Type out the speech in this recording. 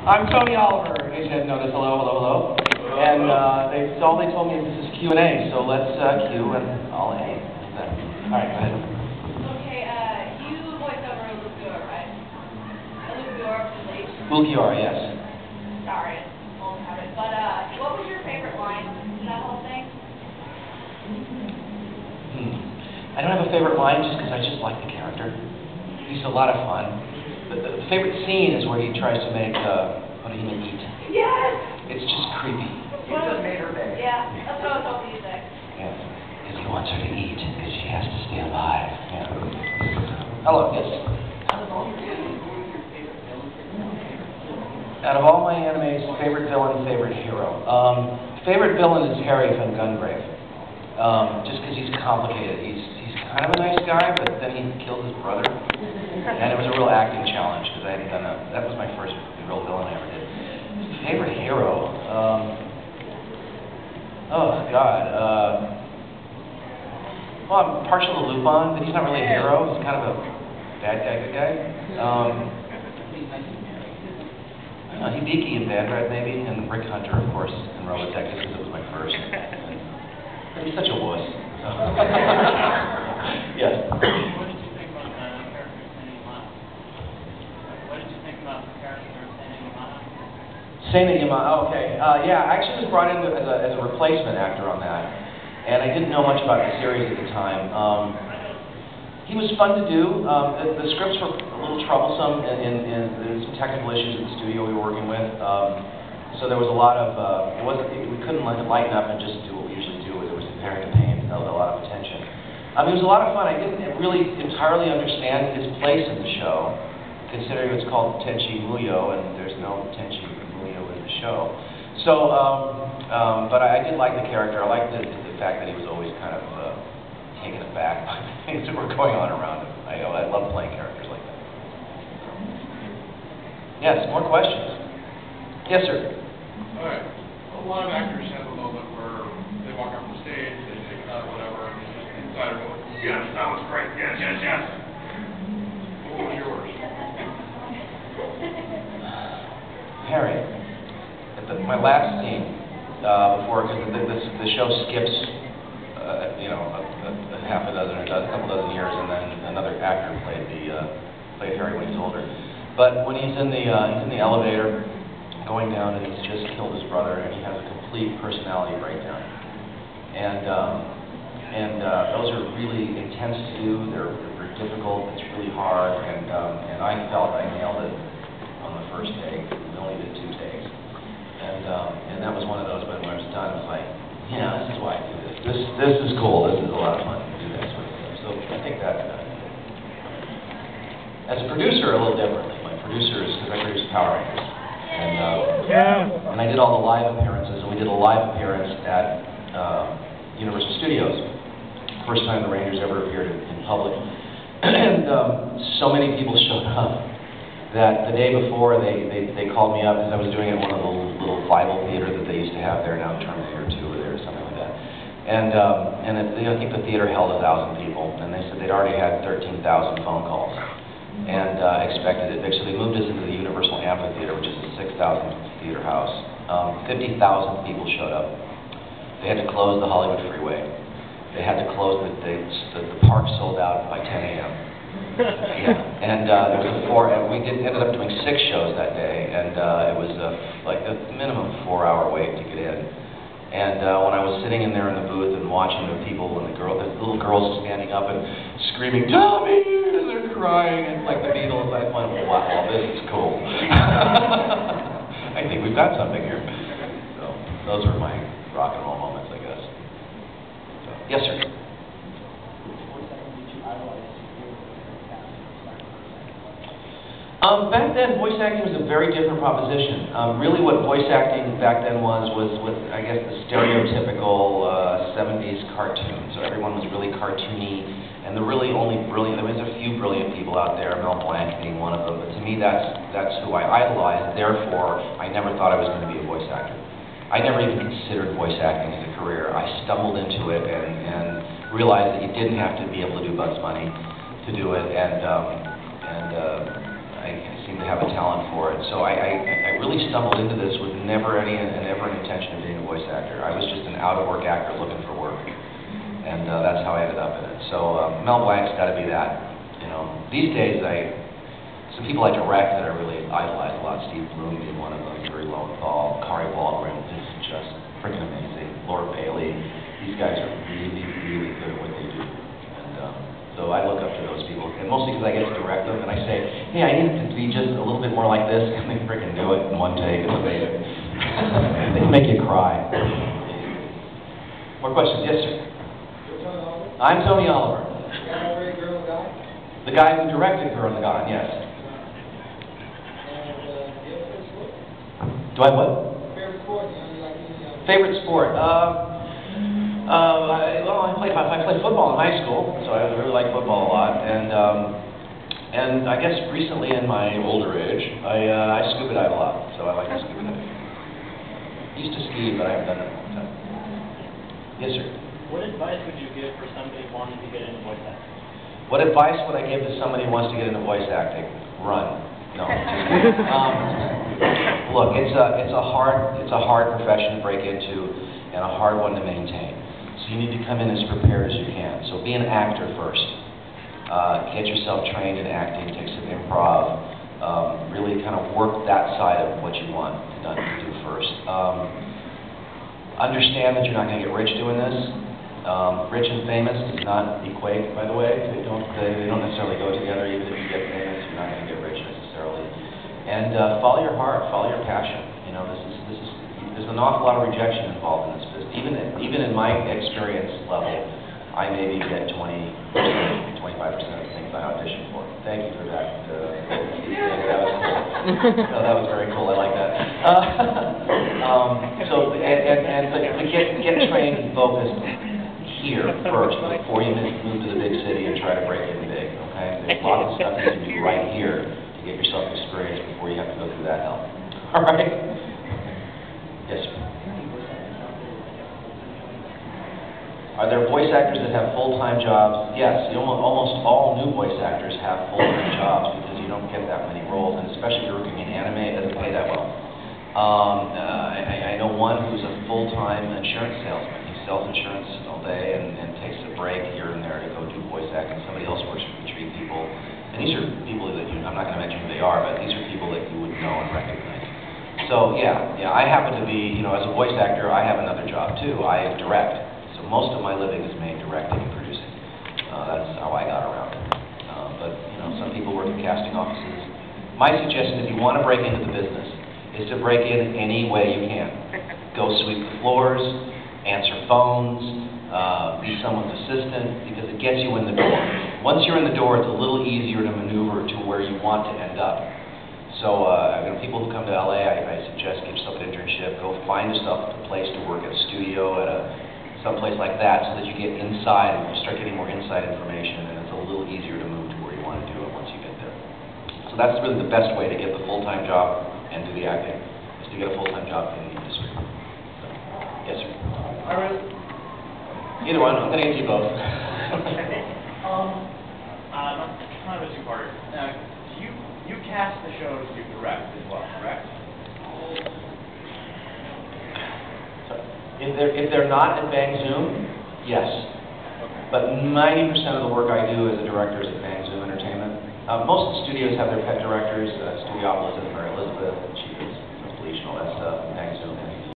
I'm Tony Oliver. In case you hadn't noticed, hello, hello, hello. And all they told me is this is Q&A, so let's Q and I'll A. All right, go ahead. Okay, you voiced over Luke Dior, right? Luke Dior from Bleach. Ulquiorra, yes. Sorry, old habit. But what was your favorite line in that whole thing? I don't have a favorite line just because I just like the character. He's a lot of fun. The favorite scene is where he tries to make Horihime eat. Yes! It's just creepy. It just made her day. Yeah, that's what I was hoping you'd say. Yeah, because he wants her to eat because she has to stay alive. Yeah. Hello, yes? Out of all my animes, favorite villain, favorite hero. Favorite villain is Harry from Gungrave. Just because he's complicated. He's kind of a nice guy, but then he killed his brother. And it was a real acting challenge because I hadn't done that. That was my first real villain I ever did. Favorite hero? Oh, God. Well, I'm partial to Lupin, but he's not really a hero. He's kind of a bad guy, good guy. I don't know, Hibiki in Bad Red, maybe, and Rick Hunter, of course, in Robotech, because it was my first. But he's such a wuss. Yes. What did you think about the character Seinen Yamada? What did you think about the character Seinen Yamada? Seinen Yamada, okay. Yeah, I actually was brought in as a replacement actor on that, and I didn't know much about the series at the time. He was fun to do. The scripts were a little troublesome, and there was some technical issues at the studio we were working with. So there was a lot of, we couldn't lighten up and just do what we usually do. There was preparing the paint, a lot of attention. It was a lot of fun. I didn't really entirely understand his place in the show, considering it's called Tenchi Muyo, and there's no Tenchi Muyo in the show. So, but I did like the character. I liked the fact that he was always kind of taken aback by the things that were going on around him. I love playing characters like that. Yes, more questions? Yes, sir. All right. A lot of actors have a moment where they walk off the stage, they say cut, whatever, and it's just inside of going, yes, that was great, yes, yes, yes. What was yours? Harry, my last scene, before, because the show skips, a half a dozen or a couple dozen years, and then another actor played Harry when he's older. But when he's in the elevator, going down, and he's just killed his brother, and he has a complete personality breakdown. And those are really intense to do. They're difficult. It's really hard. And I felt I nailed it on the first take. We only did 2 takes. And that was one of those. But when I was done, I was like, yeah, this is why I do this. This is cool. This is a lot of fun to do that sort of stuff. So I think that. As a producer, a little differently. My producer is because I produce Power Rangers. And I did all the live appearances, and we did a live appearance at Universal Studios. First time the Rangers ever appeared in public. And so many people showed up that the day before they called me up because I was doing it at one of the little Bible theater that they used to have there, now Term Theater 2 or there or something like that. And I think the theater held 1,000 people, and they said they'd already had 13,000 phone calls. And expected it. Actually, they moved us into the Universal Amphitheater, which is a 6,000 theater house. 50,000 people showed up. They had to close the Hollywood Freeway. They had to close the park sold out by 10 a.m. Yeah. And there was we ended up doing 6 shows that day, and it was like a minimum 4-hour wait to get in. And when I was sitting in there in the booth and watching the people and the little girls standing up and screaming, "Tommy!" and they're crying, and like the Beatles, I went, wow, this is cool. I think we've got something here. So those were my rock and roll moments, I guess. So, yes, sir. Back then, voice acting was a very different proposition. Really what voice acting back then was I guess, the stereotypical 70s cartoon. So everyone was really cartoony, and there was a few brilliant people out there, Mel Blanc being one of them, but to me that's who I idolized. Therefore, I never thought I was going to be a voice actor. I never even considered voice acting as a career. I stumbled into it and realized that you didn't have to be able to do Bugs Bunny to do it, and I seem to have a talent for it. So I really really stumbled into this with never an intention of being a voice actor. I was just an out-of-work actor looking for work, and that's how I ended up in it. So Mel Blanc's got to be that. You know, these days some people I direct that I really idolize a lot. Steve Bloom being one of them. Gary Lowenthal, Kari Wahlgren is just freaking amazing. Laura Bailey. These guys are really, really good at what they do. So I look up to those people, and mostly because I get to direct them, and I say, hey, I need it to be just a little bit more like this, and they freaking do it in one take. It's amazing. They can make you cry. More questions? Yes, sir. I'm Tony Oliver. The guy who directed Girl in the Gone, yes. Do I have what? Favorite sport? I played football in high school, so I really like football a lot. And I guess recently in my older age, I scuba dive a lot, so I like to scuba dive. Used to ski, but I haven't done it in a long time. Yes, sir. What advice would you give for somebody wanting to get into voice acting? What advice would I give to somebody who wants to get into voice acting? Run. No. Look, it's a hard profession to break into, and a hard one to maintain. So you need to come in as prepared as you can. So be an actor first. Get yourself trained in acting, take some improv, really kind of work that side of what you want to do first. Understand that you're not going to get rich doing this. Rich and famous does not equate, by the way. They don't necessarily go together. Even if you get famous, you're not going to get rich necessarily. And follow your heart, follow your passion. You know, there's an awful lot of rejection involved in this business. Even in my experience level, I maybe get 20%, 25% of the things I audition for. Thank you for that. That was cool. No, that was very cool. I like that. But get trained and focused here first before you move to the big city and try to break in big. Okay? There's lots of stuff you can do right here to get yourself experience before you have to go through that hell. All right? Yes, sir. Are there voice actors that have full-time jobs? Yes, almost all new voice actors have full-time jobs because you don't get that many roles, and especially if you're working in anime, it doesn't pay that well. I know one who's a full-time insurance salesman. He sells insurance all day and takes a break here and there to go do voice acting. Somebody else works for Retreat People, and these are people that I'm not going to mention who they are, but these are people that you would know and recognize. So yeah, I happen to be, as a voice actor, I have another job too. I direct. Most of my living is made directing and producing. That's how I got around it. But some people work in casting offices. My suggestion, if you want to break into the business, is to break in any way you can. Go sweep the floors, answer phones, be someone's assistant, because it gets you in the door. Once you're in the door, it's a little easier to maneuver to where you want to end up. So people who come to LA, I suggest give yourself an internship. Go find yourself a place to work at a studio, at someplace like that, so that you get inside and you start getting more inside information, and it's a little easier to move to where you want to do it once you get there. So that's really the best way to get the full-time job and do the acting, is to get a full-time job in the industry. So, yes, sir. Either one. I'm going to get you both. Kind of a two-parter. You cast the shows you direct as well, correct? If they're not at Bang Zoom, yes. Okay. But 90% of the work I do as a director is at Bang Zoom Entertainment. Most of the studios have their pet directors. Studiopolis and Mary Elizabeth, she does Bleach and all that stuff.